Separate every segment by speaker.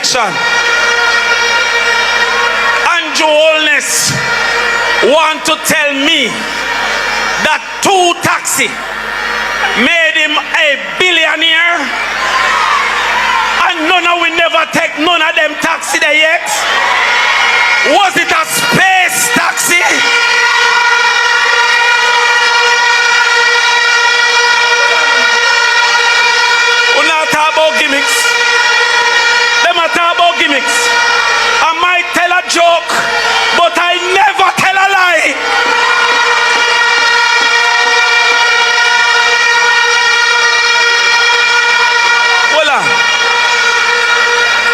Speaker 1: by-election. Andrew Holness want to tell me that 2 taxi made him a billionaire, and none of we never take none of them taxi there yet. Was it a space taxi? We not talk about gimmicks. Them are talk about gimmicks. I might tell a joke, but I never tell a lie.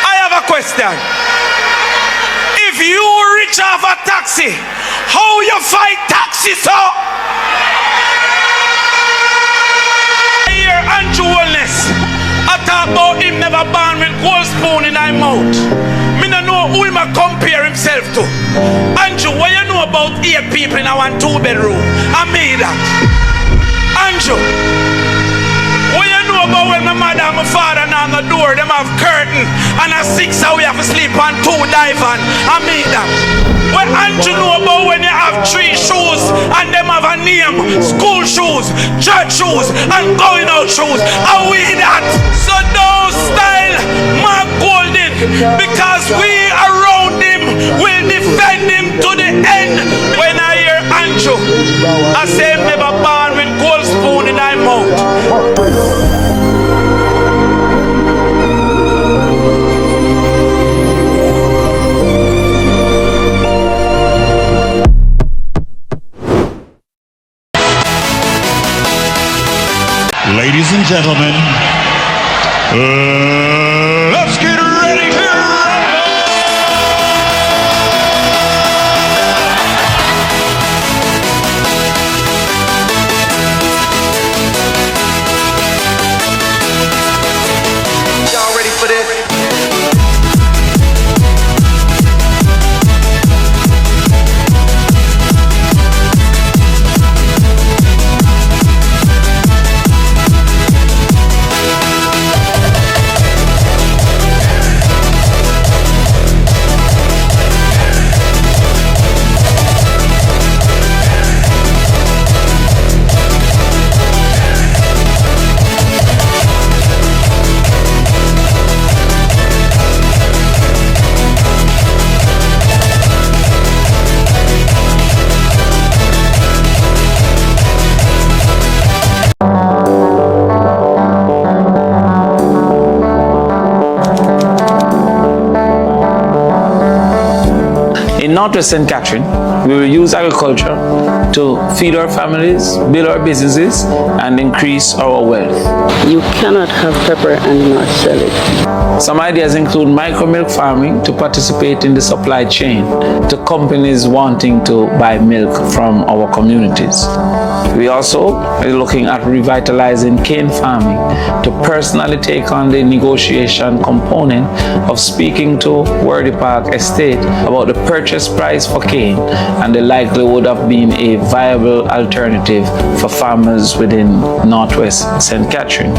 Speaker 1: I have a question. If you reach off a taxi, how you fight taxi, so? I hear Andrew Holness. I talk about him never born with gold spoon in his mouth. Me no know who him a compare himself to. Andrew, what you know about 8 people in a 1-2-bedroom? I made that. Andrew, what you know about when my mother and my father knock on the door, them have curtain, and a 6 we have to sleep on 2 divan? I made that. What Andrew know about when you have 3 shoes and them have a name? School shoes, church shoes, and going out shoes. Are we that? So don't style Mark Golding, because we around him will defend him to the end. When I hear Andrew, I say him never born with gold spoon in his mouth.
Speaker 2: Ladies and gentlemen, let's get ready to
Speaker 3: Y'all ready for this?
Speaker 1: In Northwest St. Catherine, we will use agriculture to feed our families, build our businesses, and increase our wealth.
Speaker 4: You cannot have pepper and not sell it.
Speaker 1: Some ideas include micro milk farming to participate in the supply chain to companies wanting to buy milk from our communities. We also are looking at revitalizing cane farming to personally take on the negotiation component of speaking to Worthy Park Estate about the purchase price for cane and the likelihood of being a viable alternative for farmers within Northwest St. Catherine.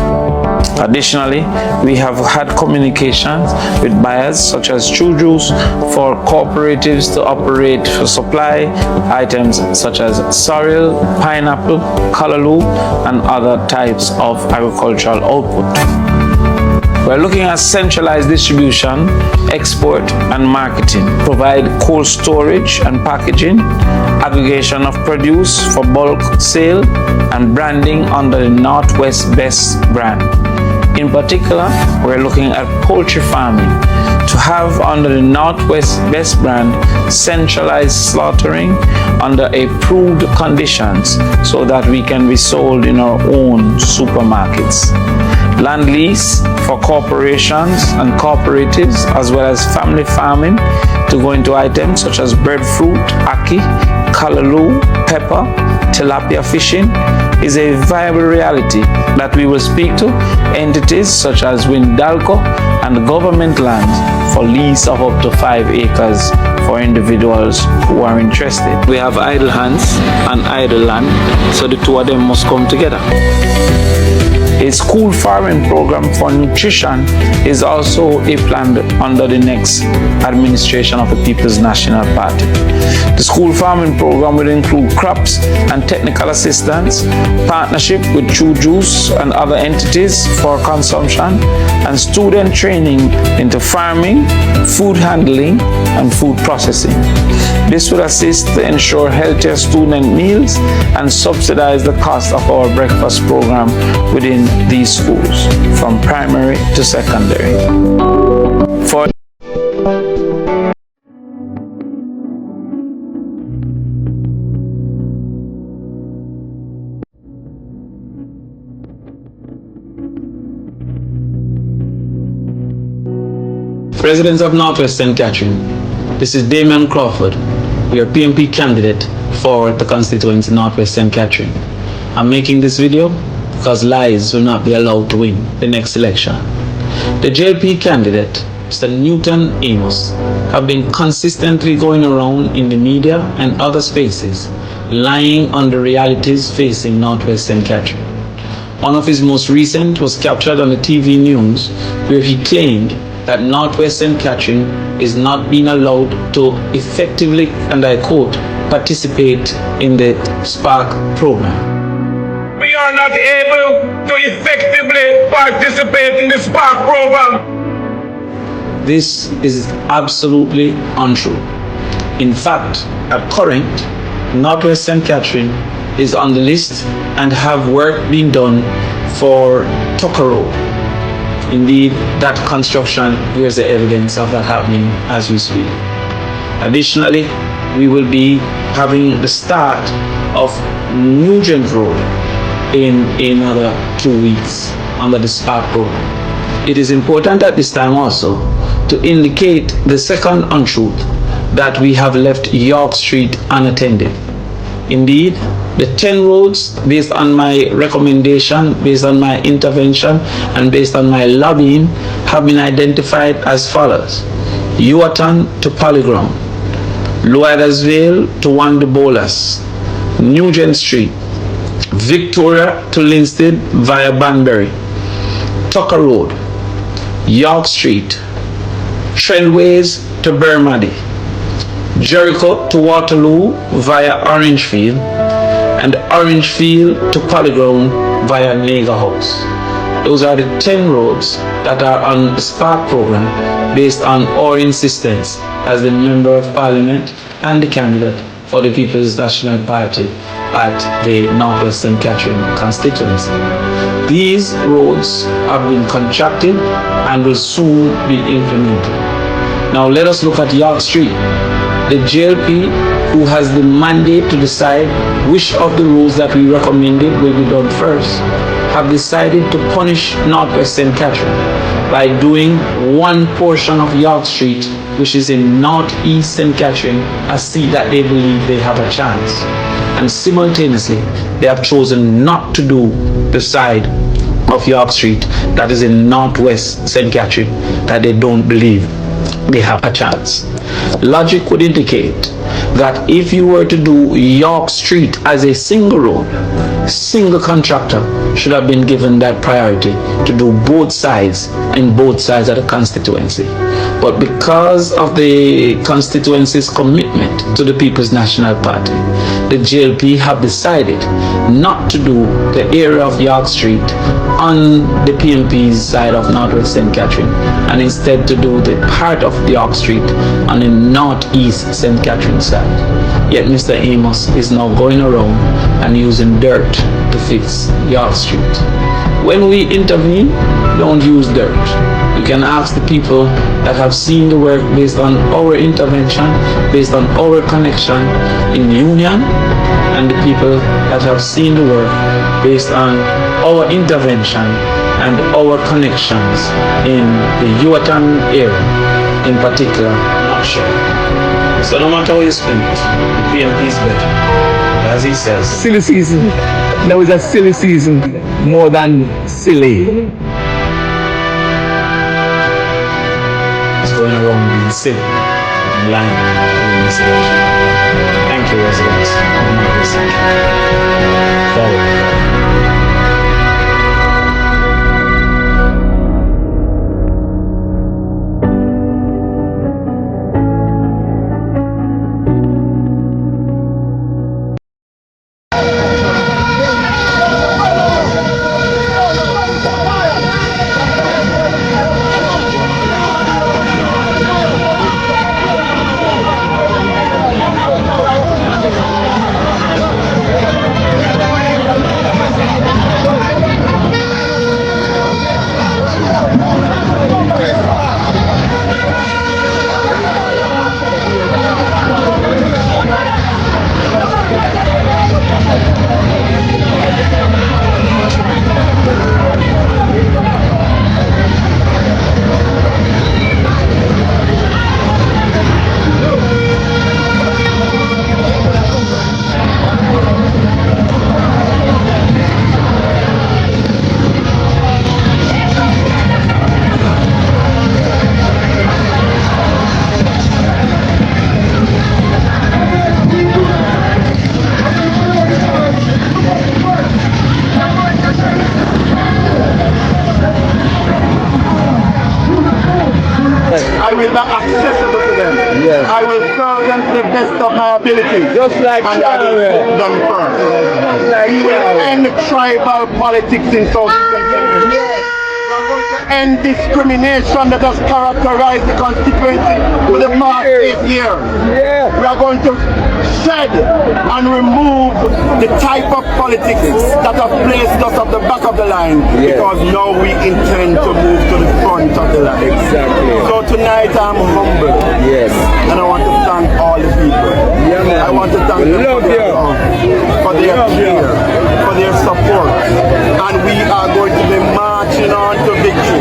Speaker 1: Additionally, we have had communications with buyers such as True Juice for cooperatives to operate for supply items such as sorrel, pineapple, callaloo, and other types of agricultural output. We're looking at centralized distribution, export, and marketing, provide cold storage and packaging, aggregation of produce for bulk sale, and branding under the Northwest Best brand. In particular, we're looking at poultry farming to have under the Northwest Best brand centralized slaughtering under approved conditions so that we can be sold in our own supermarkets. Land lease for corporations and cooperatives, as well as family farming to go into items such as breadfruit, ackee, callaloo, pepper, tilapia fishing is a viable reality that we will speak to entities such as Windalco and government land for lease of up to 5 acres for individuals who are interested. We have idle hands and idle land, so the two of them must come together. A school farming program for nutrition is also a plan under the next administration of the People's National Party. The school farming program will include crops and technical assistance, partnership with True Juice and other entities for consumption, and student training into farming, food handling, and food processing. This will assist to ensure healthier student meals and subsidize the cost of our breakfast program within these schools, from primary to secondary. For
Speaker 5: Residents of Northwest St. Catherine, this is Damion Crawford, your PNP candidate for the constituency Northwest St. Catherine. I'm making this video because lies will not be allowed to win the next election. The JLP candidate, Mr. Newton Amos, have been consistently going around in the media and other spaces, lying on the realities facing Northwest St. Catherine. One of his most recent was captured on the TV news, where he claimed that Northwest St. Catherine is not being allowed to effectively, and I quote, participate in the Spark program.
Speaker 6: We are not able to effectively participate in the Spark program.
Speaker 5: This is absolutely untrue. In fact, at current, Northwest St. Catherine is on the list and have work being done for Tucker Road. Indeed, that construction, here's the evidence of that happening as we speak. Additionally, we will be having the start of Nugent Road in another 2 weeks under the Spark program. It is important at this time also to indicate the second untruth, that we have left York Street unattended. Indeed, the 10 roads, based on my recommendation, based on my intervention, and based on my lobbying, have been identified as follows: Yuatan to Polyground, Loyalsville to Wanda Bolas, Nugent Street, Victoria to Linstead via Banbury, Tucker Road, York Street, Trendways to Bermady, Jericho to Waterloo via Orangefield, and Orangefield to Polyground via Naga House. Those are the 10 roads that are on the Spark program based on our insistence as the Member of Parliament and the candidate for the People's National Party at the Northwest St. Catherine constituency. These roads have been contracted and will soon be implemented. Now let us look at York Street. The JLP, who has the mandate to decide which of the roads that we recommended will be done first, have decided to punish Northwest St. Catherine by doing one portion of York Street, which is in Northeast St. Catherine, a seat that they believe they have a chance. And simultaneously, they have chosen not to do the side of York Street that is in Northwest St. Catherine that they don't believe they have a chance. Logic would indicate that if you were to do York Street as a single road, single contractor should have been given that priority to do both sides in both sides of the constituency. But because of the constituency's commitment to the People's National Party, the JLP have decided not to do the area of York Street on the PNP's side of Northwest St. Catherine, and instead to do the part of York Street on the Northeast St. Catherine side. Yet Mr. Amos is now going around and using dirt to fix York Street. When we intervene, don't use dirt. You can ask the people that have seen the work based on our intervention, based on our connection in Union, and the people that have seen the work based on our intervention and our connections in the Yuatan area, in particular, not sure. So no matter how you spend it, the PNP is better, as he says.
Speaker 7: Silly season. There was a silly season, more than silly.
Speaker 5: It's going around being silly and lying in this election. Thank you, residents. Forward.
Speaker 8: will be accessible to them.
Speaker 7: Yes.
Speaker 8: I will serve them to the best of my ability.
Speaker 7: Just like
Speaker 8: and I will put them first. We will end tribal politics in South Eastern Kenya. We are going to end discrimination that has characterized the constituency for the past 8 years. We are going to shed and remove the type of politics that have placed us at the back of the line, because now we intend to move to the front of the line.
Speaker 7: Exactly.
Speaker 8: So tonight I'm humble.
Speaker 7: Yes.
Speaker 8: And I want to thank all the people. I want to thank them for their love, for their care, for their support. And we are going to be marching on to victory.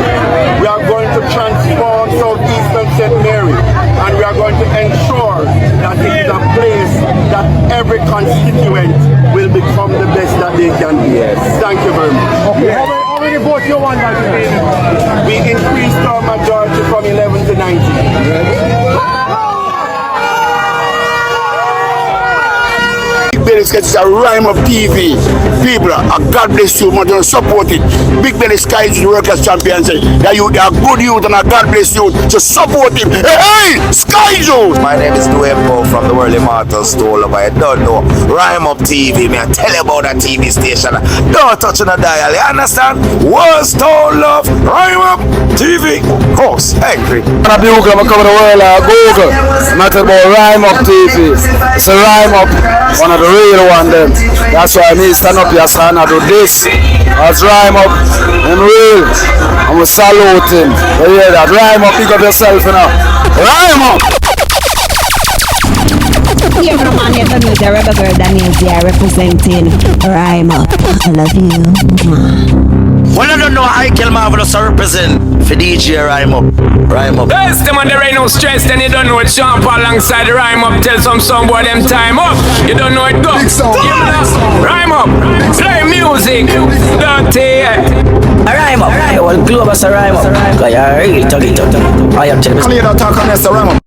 Speaker 8: We are going to transform Southeastern St. Mary, and we are going to ensure that it is a place that every constituent will become the best that they can be. Thank you very much.
Speaker 7: Okay.
Speaker 8: How many votes you want that we increased our majority from 11 to 19. It's a rhyme of TV. People, God bless you, man, don't support it. Big Belly Sky is the workers' champion. Say that you are good youth and God bless you. So support him. Hey, Sky Joe!
Speaker 9: My name is Damion Crawford from the World Immortals Store. I don't know. Rhyme Up TV, man. Tell you about that TV station. Don't touch on the dial. You understand? World Store Love. Rhyme Up TV. Course. Angry.
Speaker 7: I'm going to cover the world Google. Not about Rhyme Up TV. It's a Rhyme Up. One of the real one then. That's why I need stand up here, son. I do this. Let's Rhyme Up. I'm real. I'm going to salute him. You hear that? Rhyme Up. Pick up yourself, you know. Rhyme Up.
Speaker 10: Yeah, man, you know the rebel girl Daniel there representing Rhyme Up. I love you.
Speaker 9: Well, I don't know how I can marvelous to represent for DJ Rhyme Up. Rhyme Up.
Speaker 6: First time when there ain't no stress, then you don't know it. Sean Paul alongside Rhyme Up. Tell some boy them time up. You don't know it go. Rhyme Up. Play music. Dirty.
Speaker 9: Rhyme Up. Hey, well, global Rhyme Up. Because you're real talking. I am telling you.
Speaker 8: Come here, talk on this, Rhyme Up.